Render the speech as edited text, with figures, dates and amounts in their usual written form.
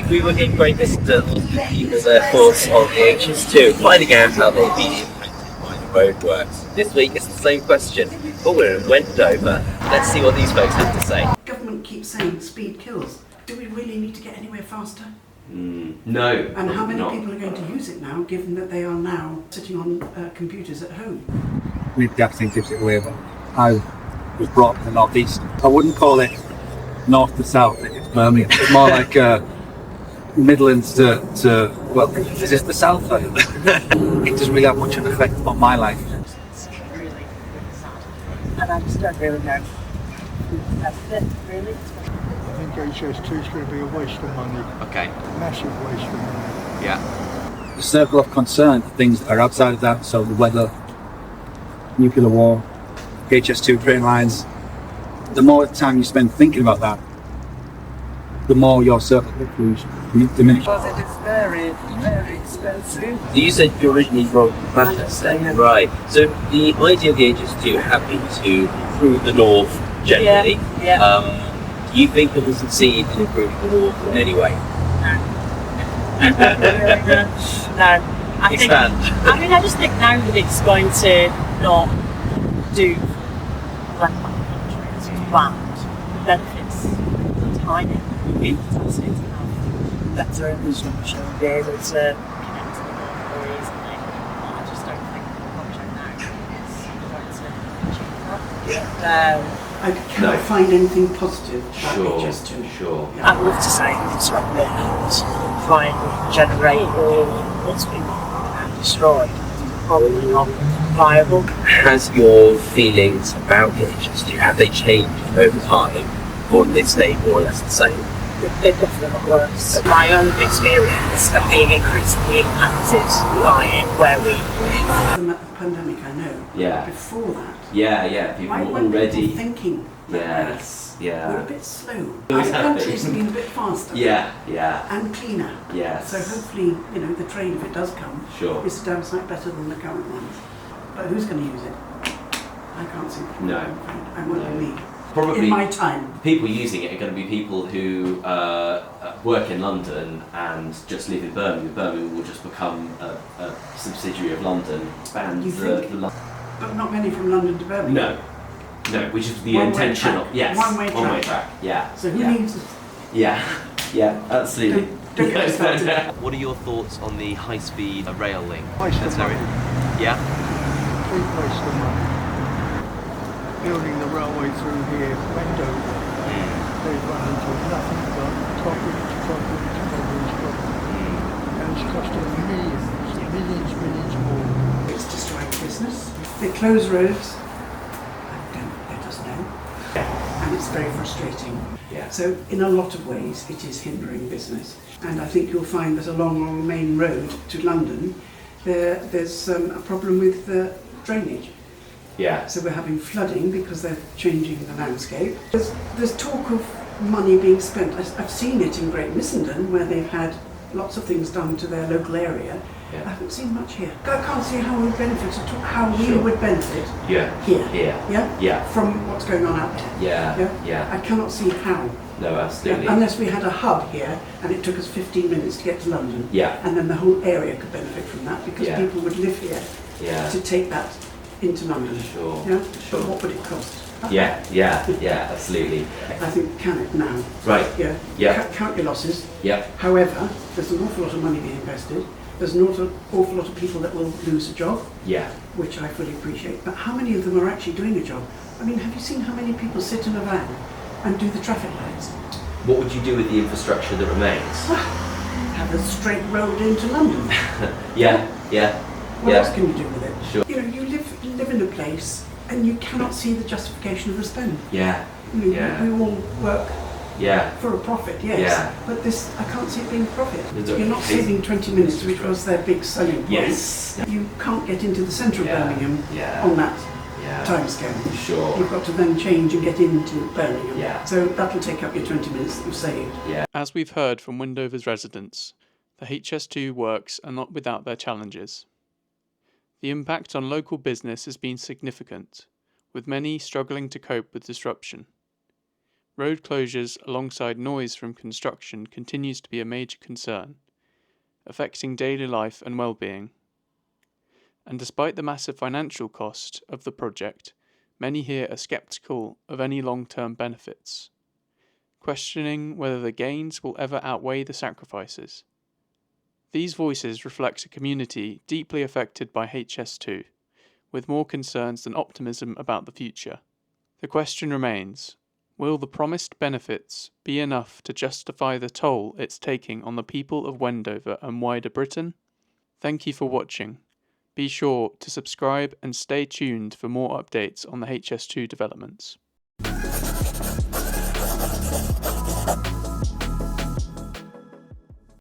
We were in Great Bristol because their course on the HS2, finding out how they've been impacted by the roadworks. This week it's the same question, but we're in Wendover. Let's see what these folks have to say. Government keeps saying speed kills. Do we really need to get anywhere faster? No. And how many not. people are going to use it now, given that they are now sitting on computers at home? We've definitely gives it away, but I was brought up in the northeast. I wouldn't call it north to south, it's Birmingham. It's more like Midlands to well, is this the south? It doesn't really have much of an effect on my life. It's really, really sad. And I just don't really know who it, really. I think HS2 is going to be a waste of money. Okay. Massive waste of money. Yeah. The circle of concern, things that are outside of that, so the weather, nuclear war, HS2 train lines, the more time you spend thinking about that, the more your circle of influence diminishes. Because it is very, very expensive. You said you're originally from Manchester, right? So the idea of the HS2 have been to improve the north generally. Yeah. Do you think it will succeed in improving the north in any way? No. Expand. I just think now that it's going to not do like countries planned, the benefits are tiny. It's have better infrastructure and be able to connect to the north more easily. I just don't think the project now is going to achieve that. I cannot find anything positive about HS2. Sure. Yeah. I'd love to say it's like it and try and generate all what's been destroyed. Probably not viable. Has your feelings about the HS2, have they changed over time, or did they stay more or less the same? They're definitely not worse. My own experience of being increasingly impacted by it where we live. The pandemic, I know. Yeah. Before that, Yeah. People why weren't already. people thinking that Yes. way? We're a Yeah. bit slow. Always Other have countries been. have been a bit faster. Yeah. And cleaner. Yes. So hopefully, the train, if it does come, Sure. is a damn sight better than the current ones. But who's going to use it? I can't see. No. I won't be me. Probably. In my time. People using it are going to be people who work in London and just live in Birmingham. Birmingham will just become a subsidiary of London. Expand You the think? London. But not many from London to Birmingham. No, which is the One-way intention track. of yes, One-way track. Yeah. So who yeah. needs it? Yeah, absolutely. Don't get us started. What are your thoughts on the high-speed rail link? Waste of money. Yeah? Complete waste of money. Building the railway through here, Wendover, they've run into nothing but problems. And it's costing millions more. It's destroying business. They close roads and don't let us know. And it's very frustrating. Yeah. So in a lot of ways it is hindering business. And I think you'll find that along our main road to London, there's a problem with drainage. Yeah. So we're having flooding because they're changing the landscape. There's talk of money being spent. I've seen it in Great Missenden where they've had lots of things done to their local area. Yeah. I haven't seen much here. I can't see how we benefit at all, how we Sure. would benefit Yeah. here. Yeah. Yeah? From what's going on out there. Yeah. I cannot see how. No, absolutely. Unless we had a hub here and it took us 15 minutes to get to London. Yeah. And then the whole area could benefit from that because Yeah. people would live here Yeah. to take that into London. Sure. Yeah? Sure. But what would it cost? Yeah, absolutely. I think count it now. Right. Yeah. Yeah. Count your losses. Yeah. However, there's an awful lot of money being invested. There's an awful lot of people that will lose a job, Yeah. which I fully appreciate. But how many of them are actually doing a job? I mean, have you seen how many people sit in a van and do the traffic lights? What would you do with the infrastructure that remains? Have a straight road into London. Yeah. What else can you do with it? Sure. You live in a place and you cannot see the justification of the spend. Yeah. Yeah. We all work Yeah. for a profit, yes. Yeah. But this, I can't see it being a profit. There's You're not saving 20 minutes, which was their big selling point. Yes. You can't get into the centre of Yeah. Birmingham Yeah. on that Yeah. timescale. Sure. You've got to then change and get into Birmingham. Yeah. So that'll take up your 20 minutes that you've saved. Yeah. As we've heard from Wendover's residents, the HS2 works are not without their challenges. The impact on local business has been significant, with many struggling to cope with disruption. road closures alongside noise from construction continues to be a major concern, affecting daily life and well-being. And despite the massive financial cost of the project, many here are sceptical of any long-term benefits, questioning whether the gains will ever outweigh the sacrifices. These voices reflect a community deeply affected by HS2, with more concerns than optimism about the future. The question remains, will the promised benefits be enough to justify the toll it's taking on the people of Wendover and wider Britain? Thank you for watching. Be sure to subscribe and stay tuned for more updates on the HS2 developments.